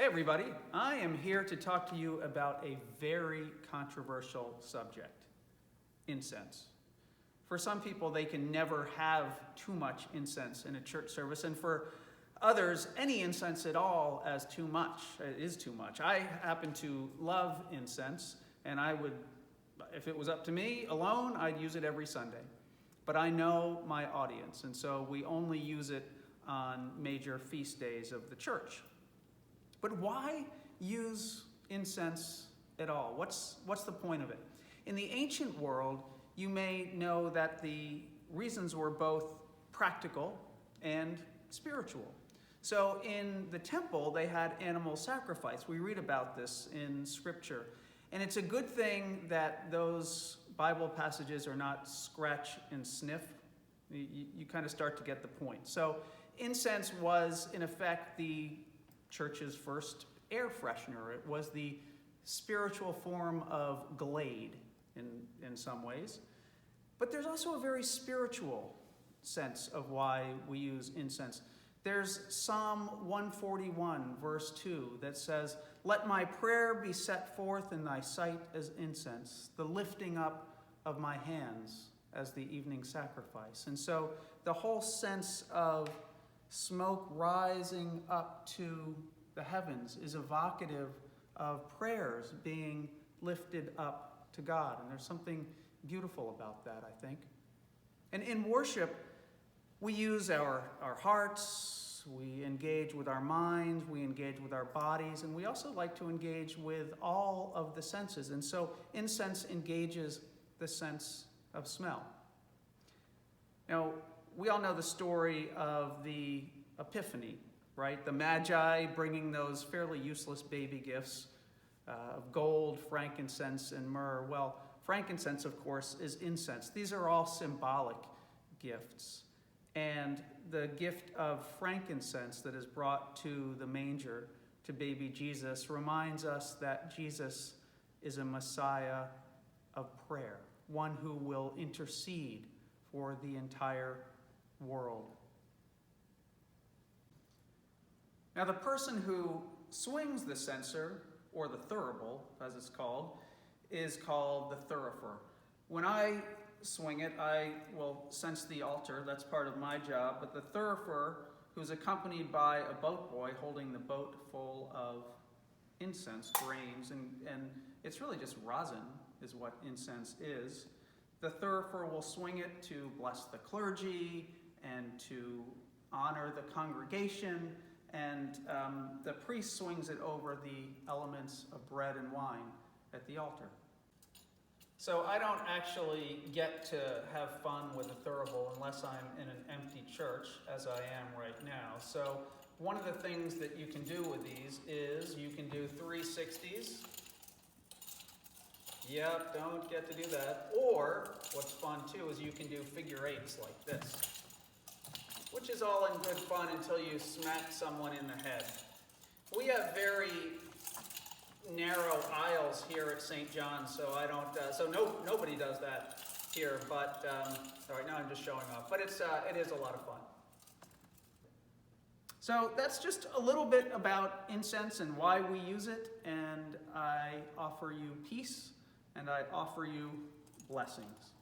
Hey everybody, I am here to talk to you about a very controversial subject, incense. For some people, they can never have too much incense in a church service, and for others, any incense at all is too much. I happen to love incense, and I would, if it was up to me alone, I'd use it every Sunday. But I know my audience, and so we only use it on major feast days of the church. But why use incense at all? What's the point of it? In the ancient world, you may know that the reasons were both practical and spiritual. So in the temple, they had animal sacrifice. We read about this in Scripture. And it's a good thing that those Bible passages are not scratch and sniff. You kind of start to get the point. So incense was, in effect, the church's first air freshener. It was the spiritual form of Glade in some ways. But there's also a very spiritual sense of why we use incense. There's Psalm 141, verse 2, that says, "Let my prayer be set forth in thy sight as incense, the lifting up of my hands as the evening sacrifice." And so the whole sense of smoke rising up to the heavens is evocative of prayers being lifted up to God. And there's something beautiful about that, I think. And in worship, we use our hearts, we engage with our minds, we engage with our bodies, and we also like to engage with all of the senses. And so incense engages the sense of smell. Now, we all know the story of the Epiphany, right? The Magi bringing those fairly useless baby gifts of gold, frankincense, and myrrh. Well, frankincense, of course, is incense. These are all symbolic gifts. And the gift of frankincense that is brought to the manger to baby Jesus reminds us that Jesus is a Messiah of prayer, one who will intercede for the entire world. Now, the person who swings the censer, or the thurible, as it's called, is called the thurifer. When I swing it, I will cense the altar. That's part of my job. But the thurifer, who's accompanied by a boat boy holding the boat full of incense, grains, and it's really just rosin is what incense is. The thurifer will swing it to bless the clergy and to honor the congregation, and the priest swings it over the elements of bread and wine at the altar. So I don't actually get to have fun with a thurible unless I'm in an empty church, as I am right now. So one of the things that you can do with these is you can do 360s. Yep, don't get to do that. Or, what's fun too, is you can do figure eights like this, which is all in good fun until you smack someone in the head. We have very narrow aisles here at St. John's, so nobody does that here, but right now I'm just showing off. But it is a lot of fun. So that's just a little bit about incense and why we use it, and I offer you peace, and I offer you blessings.